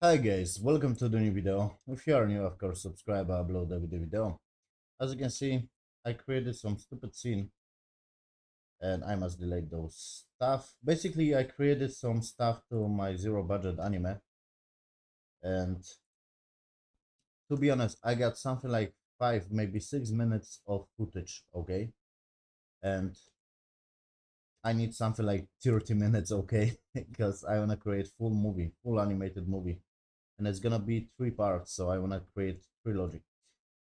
Hi guys, welcome to the new video. If you are new, of course, subscribe, I upload every video. As you can see, I created some stupid scene and I must delete those stuff. Basically, I created some stuff to my zero budget anime, and to be honest, I got something like 5, maybe 6 minutes of footage, okay? And I need something like 30 minutes, okay? Because I wanna create full movie, full animated movie. And it's gonna be 3 parts, so I wanna create trilogy.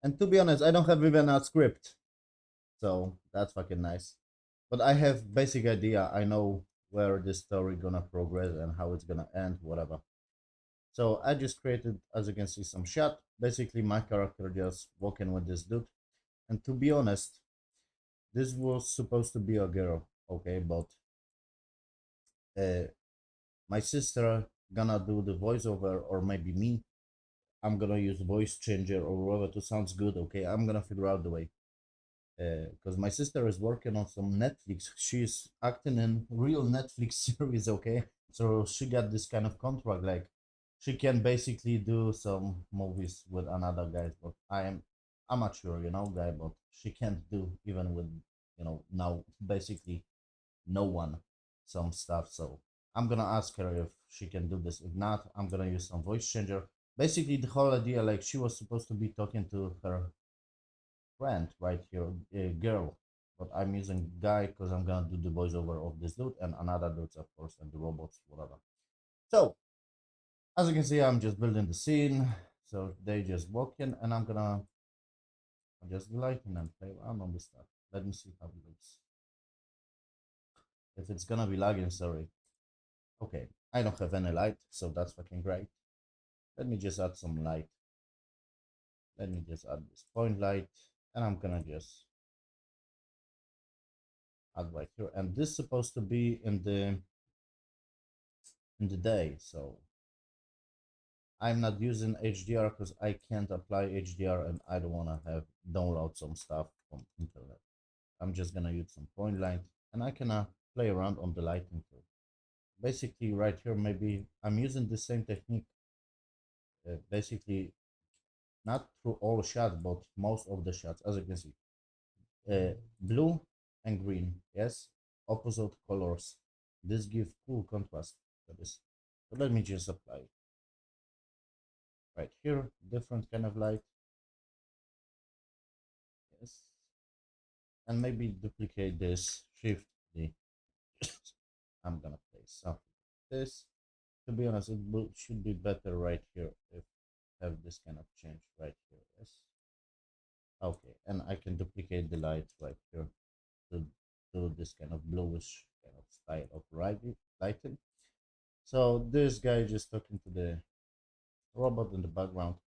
And to be honest, I don't have even a script, so that's fucking nice. But I have basic idea. I know where this story gonna progress and how it's gonna end, whatever. So I just created, as you can see, some shot. Basically, my character just walking with this dude. And to be honest, this was supposed to be a girl, okay? But uh, my sister gonna do the voiceover, or maybe me. I'm gonna use voice changer or whatever to sounds good, okay? I'm gonna figure out the way. Because my sister is working on some Netflix. She's acting in real Netflix series, okay? So she got this kind of contract, like she can basically do some movies with another guys, but I am amateur, guy, but she can't do even with, now basically no one some stuff. So I'm gonna ask her if she can do this. If not, I'm gonna use some voice changer. Basically, the whole idea, like she was supposed to be talking to her friend right here, a girl, but I'm using guy because I'm gonna do the voiceover of this dude and another dudes, of course, and the robots, whatever. So as you can see, I'm just building the scene. So they just walk in, and I'm gonna just lighten and play around on this stuff. Let me see how it looks. If it's gonna be lagging, sorry. Okay, I don't have any light, so that's fucking great. Let me just add some light. Let me just add this point light, and I'm gonna just add right here. And this is supposed to be in the day, so I'm not using HDR because I can't apply HDR and I don't want to have download some stuff from internet. I'm just gonna use some point light, and I can play around on the lighting too. Basically, right here, maybe I'm using the same technique. Basically, not through all shots, but most of the shots, as you can see. Blue and green, yes, opposite colors. This gives cool contrast to this. So let me just apply right here, different kind of light. Yes, and maybe duplicate this, shift D. I'm gonna place something like this. To be honest, should be better right here if have this kind of change right here. Yes. Okay, and I can duplicate the light right here to do this kind of bluish kind of style of lighting. So this guy just talking to the robot in the background.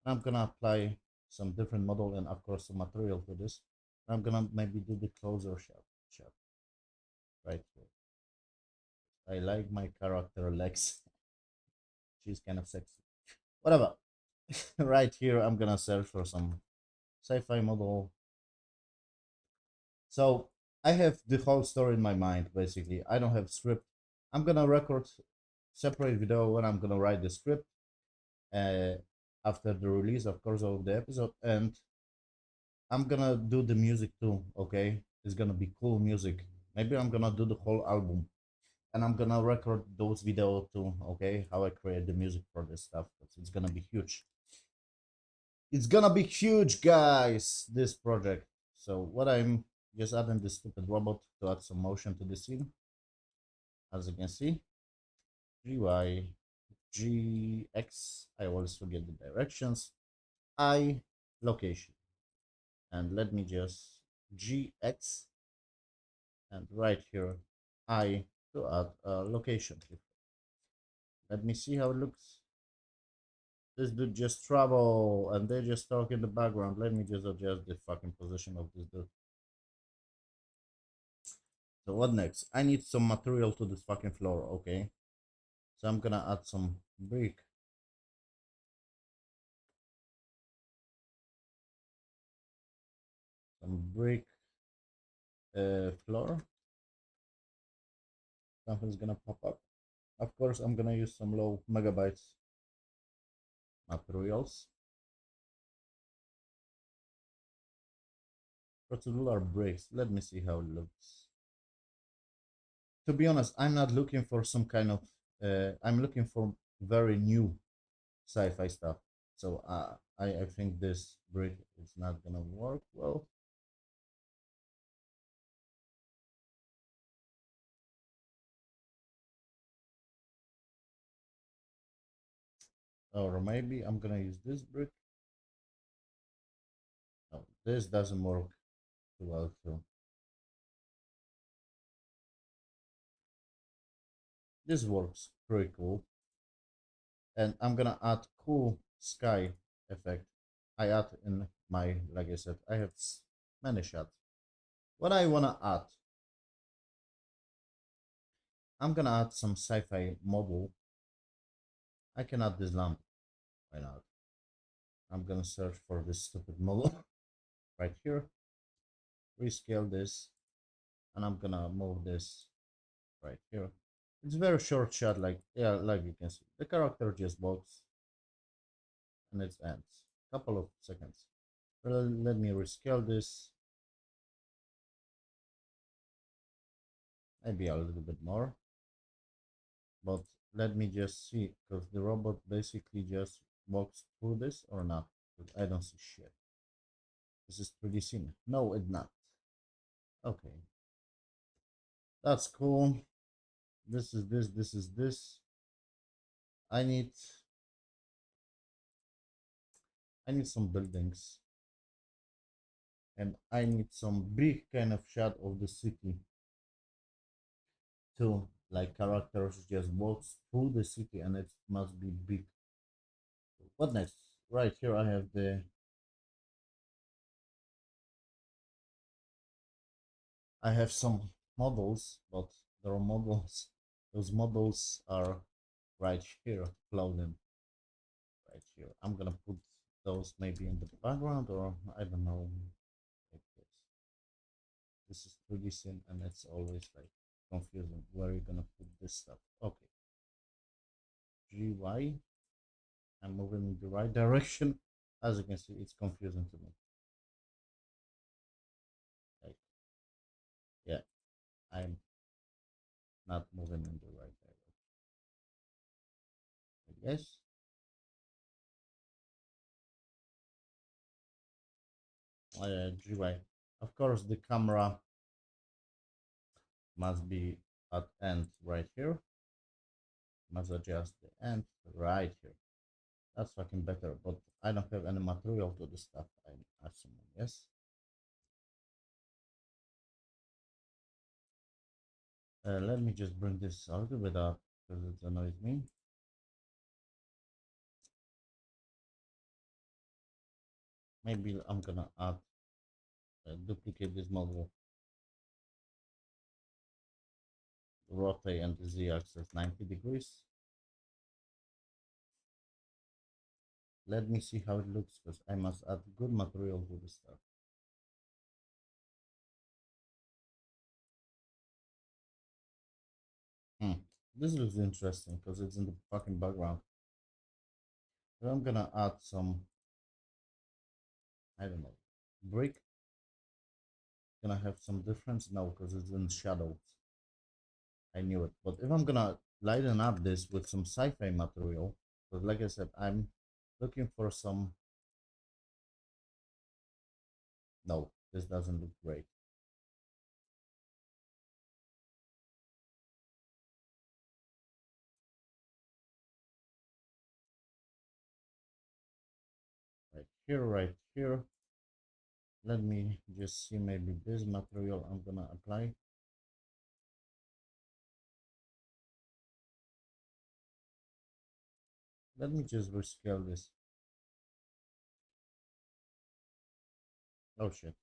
I'm gonna apply some different model and of course some material to this. I'm gonna maybe do the closer shot right here. I like my character Lex. She's kind of sexy. Whatever. Right here, I'm gonna search for some sci-fi model. So I have the whole story in my mind. Basically, I don't have script. I'm gonna record separate video when I'm gonna write the script. Uh, After the release, of course, of the episode, and I'm gonna do the music too. Okay, it's gonna be cool music. Maybe I'm gonna do the whole album, and I'm gonna record those videos too. Okay, how I create the music for this stuff. It's gonna be huge. It's gonna be huge, guys. This project. So what I'm just adding this stupid robot to add some motion to the scene. As you can see, GY, GX. I always forget the directions. I location, and let me just GX, and right here I to add a location. Let me see how it looks. This dude just travel and they just talk in the background. Let me just adjust the fucking position of this dude. So what next? I need some material to this fucking floor, okay? So I'm gonna add some brick. Some brick floor. Something's gonna pop up. Of course, I'm gonna use some low megabytes materials. Procedural bricks. Let me see how it looks. To be honest, I'm not looking for some kind of. I'm looking for very new sci-fi stuff. So I think this brick is not gonna work well. Or maybe I'm gonna use this brick. No, this doesn't work too well too. This works pretty cool. And I'm gonna add cool sky effect. I add in my, like I said, I have many shots. What I wanna add, I'm gonna add some sci-fi model. I can add this lamp. Why not? I'm gonna search for this stupid model right here. Rescale this, and I'm gonna move this right here. It's very short shot, like yeah, like you can see. The character just walks and it ends. Couple of seconds. Well, let me rescale this. Maybe a little bit more. But let me just see, because the robot basically just walks through this or not. Because I don't see shit. This is pretty scene. No, it's not. Okay, that's cool. This is this. This is this. I need. I need some buildings, and I need some big kind of shot of the city too. Like characters just walks through the city, and it must be big. What next? Right here, I have the. I have some models, but there are models. Those models are right here, clothing right here. I'm gonna put those maybe in the background, or I don't know. Like this. This is 3D scene, and it's always like confusing where you're gonna put this stuff. Okay, GY. I'm moving in the right direction. As you can see, it's confusing to me. Like, yeah, I'm not moving in the right direction. I guess. GY. Of course, the camera must be at end right here. Must adjust the end right here. That's fucking better, but I don't have any material to the stuff, I'm assuming, yes? Let me just bring this a little bit up because it annoys me. Maybe I'm gonna add, duplicate this model, rotate and the z-axis 90 degrees. Let me see how it looks because I must add good material to the stuff. Hmm. This looks interesting because it's in the fucking background. But I'm gonna add some, I don't know, brick. Gonna have some difference now because it's in shadows. I knew it. But if I'm gonna lighten up this with some sci-fi material, because like I said, I'm looking for some. No, this doesn't look great. Right here, right here. Let me just see maybe this material I'm gonna apply. Let me just rescale this. Oh shit.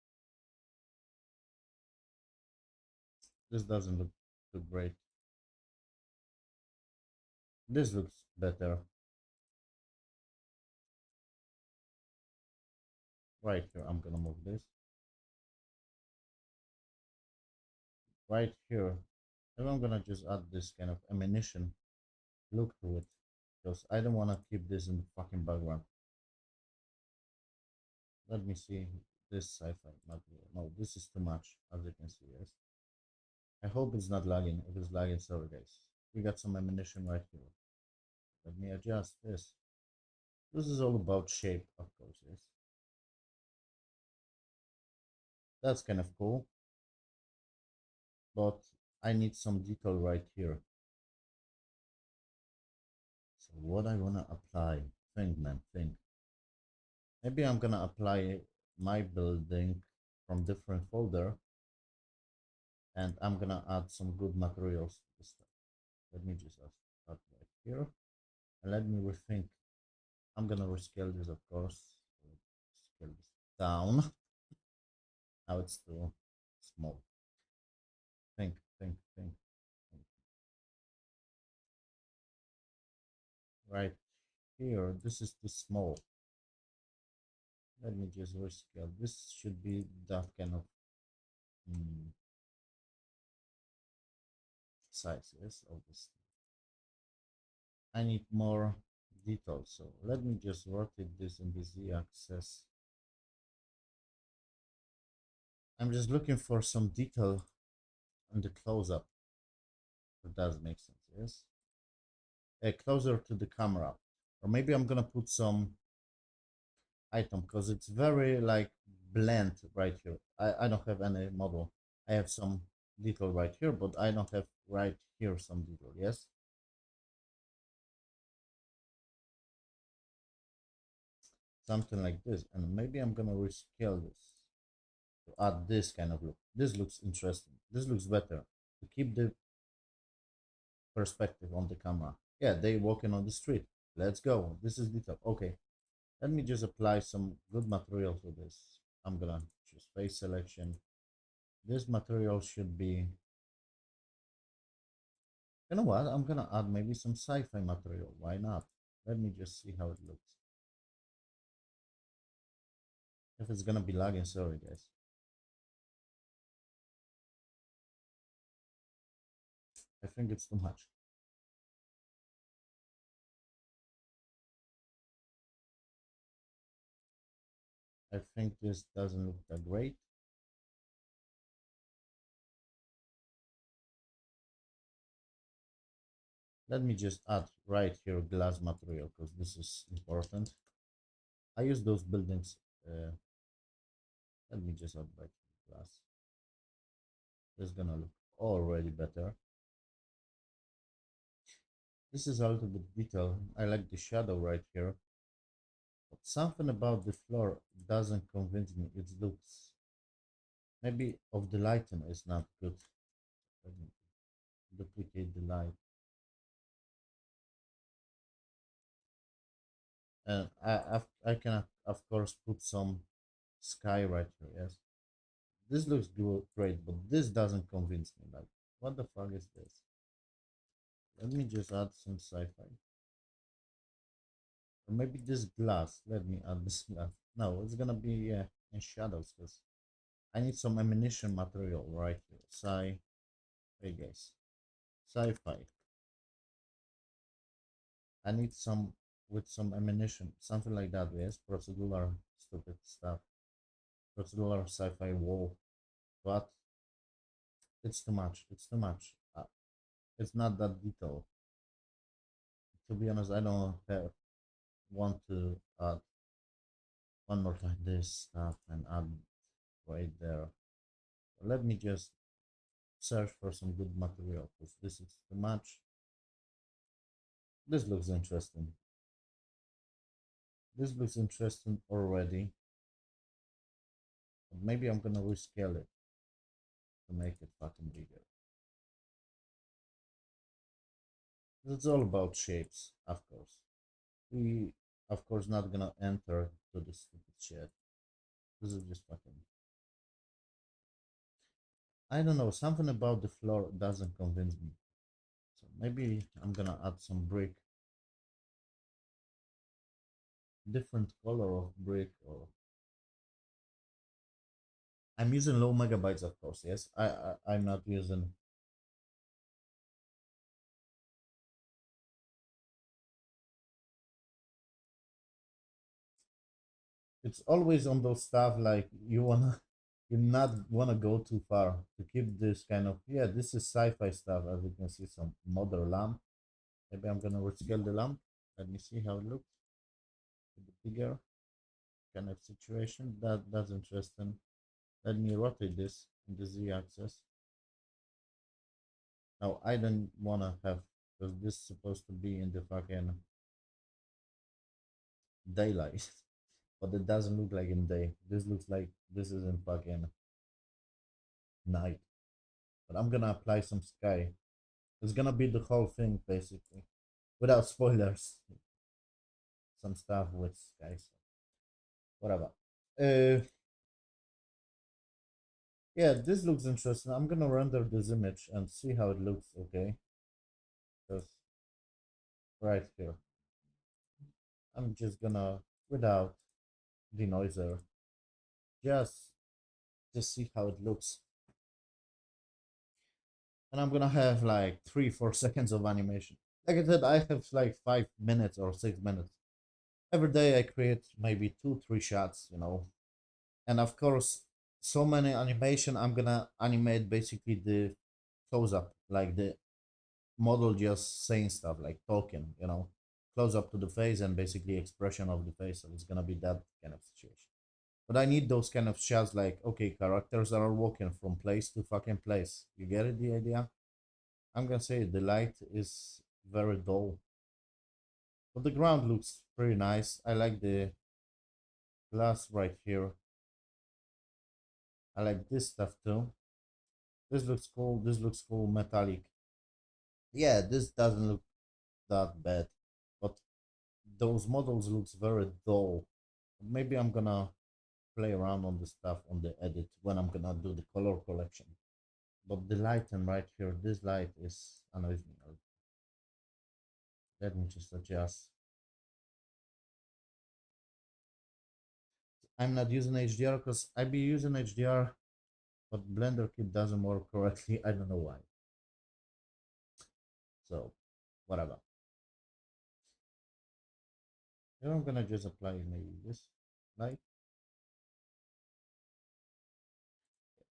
This doesn't look too great. This looks better. Right here, I'm gonna move this. Right here. And I'm gonna just add this kind of ammunition look to it. because I don't want to keep this in the fucking background. Let me see this sci-fi material. No, this is too much, as you can see, yes. I hope it's not lagging. If it's lagging, sorry guys. We got some ammunition right here. Let me adjust this. This is all about shape, of course, yes. That's kind of cool. But I need some detail right here. So what I wanna apply? Think, man, think. Maybe I'm gonna apply my building from different folder, and I'm gonna add some good materials to this stuff. Let me just add right here, and let me rethink. I'm gonna rescale this, of course. Scale this down. Now it's too small. Think, think, think, think. Right here, this is too small. Let me just rescale. This should be that kind of size, yes, of this. I need more details, so let me just rotate this in the z-axis. I'm just looking for some detail on the close-up. If that makes sense, yes. Closer to the camera, or maybe I'm gonna put some item because it's very like blend right here. I don't have any model. I have some detail right here, but I don't have right here some detail, yes. Something like this, and maybe I'm gonna rescale this to add this kind of look. This looks interesting. This looks better to keep the perspective on the camera. Yeah, they walking on the street. Let's go. This is detail. Okay, let me just apply some good material to this. I'm gonna choose face selection. This material should be, you know what, I'm gonna add maybe some sci-fi material. Why not? Let me just see how it looks. If it's gonna be lagging, sorry guys. I think it's too much. I think this doesn't look that great. Let me just add right here glass material because this is important. I use those buildings. Let me just add right here glass. This is gonna look already better. This is a little bit detail. I like the shadow right here. But something about the floor doesn't convince me. It looks maybe of the lighting is not good. Let me duplicate the light. And I can of course put some sky right here, yes. This looks good, great, but this doesn't convince me. Like, what the fuck is this? Let me just add some sci-fi. Or maybe this glass. Let me add this glass. No, it's gonna be in shadows because I need some ammunition material right here. Hey guys, sci-fi. I need some with some ammunition, something like that. Yes, procedural stupid stuff, procedural sci-fi wall, but it's too much. It's too much. It's not that detailed. To be honest, I don't have, want to add one more time this stuff and add right there. Let me just search for some good material because this is too much. This looks interesting. This looks interesting already. But maybe I'm gonna rescale it to make it fucking bigger. It's all about shapes, of course. We, of course, not gonna enter to the stupid shit. This is just fucking. I don't know. Something about the floor doesn't convince me. So maybe I'm gonna add some brick, different color of brick, or I'm using low megabytes, of course. Yes, I'm not using. it's always on those stuff like you not wanna go too far to keep this kind of, yeah, this is sci-fi stuff. As you can see, some modern lamp. Maybe I'm gonna rescale the lamp. Let me see how it looks. A bit bigger kind of situation. That's interesting. Let me rotate this in the z-axis. Now I don't wanna have, because this is supposed to be in the fucking daylight, but it doesn't look like in day. This looks like this is in fucking night. But I'm gonna apply some sky. It's gonna be the whole thing basically, without spoilers. Some stuff with sky, so whatever. Uh, yeah, this looks interesting. I'm gonna render this image and see how it looks. Okay, because right here, I'm just gonna without denoiser, just just see how it looks. And I'm gonna have like 3-4 seconds of animation. Like I said, I have like 5 minutes or 6 minutes. Every day I create maybe 2-3 shots, And of course, so many animation, I'm gonna animate basically the close up, like the model just saying stuff, like talking, close up to the face and basically expression of the face. So it's gonna be that kind of situation. But I need those kind of shots like, okay, characters are walking from place to fucking place. You get it, the idea? I'm gonna say the light is very dull, but the ground looks pretty nice. I like the glass right here. I like this stuff too. This looks cool. This looks cool, metallic. Yeah, this doesn't look that bad, but those models looks very dull. Maybe I'm gonna play around on the stuff on the edit when I'm gonna do the color collection. But the lighting right here, this light is annoys me. Let me just adjust. I'm not using HDR because I be using HDR, but Blender kit doesn't work correctly. I don't know why. So, whatever. Here I'm gonna just apply maybe this light.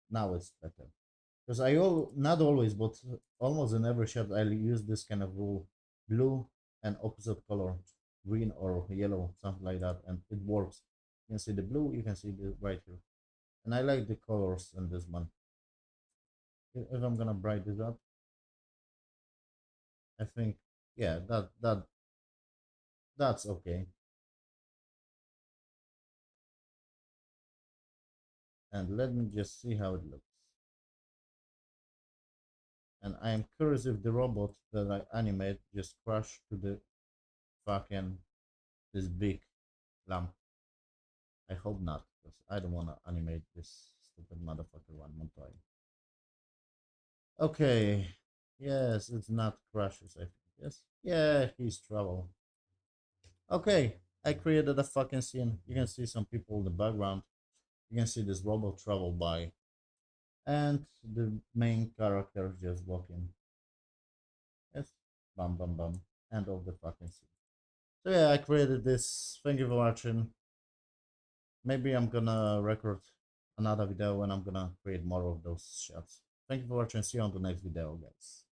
Now it's better. Because not always, but almost in every shot, I use this kind of rule: blue and opposite color, green or yellow, something like that, and it works. You can see the blue, you can see the right here, and I like the colors in this one. If I'm gonna brighten this up, I think, yeah, that's okay. And let me just see how it looks. And I am curious if the robot that I animate just crashed to the fucking this big lamp. I hope not, because I don't want to animate this stupid motherfucker one more time. Okay. Yes, it's not crashes, I think. Yes. Yeah, he's trouble. Okay. I created a fucking scene. You can see some people in the background. You can see this robot travel by. And the main character just walking. Yes. Bam bam bam. End of the fucking scene. So yeah, I created this. Thank you for watching. Maybe I'm gonna record another video when I'm gonna create more of those shots. Thank you for watching. See you on the next video, guys.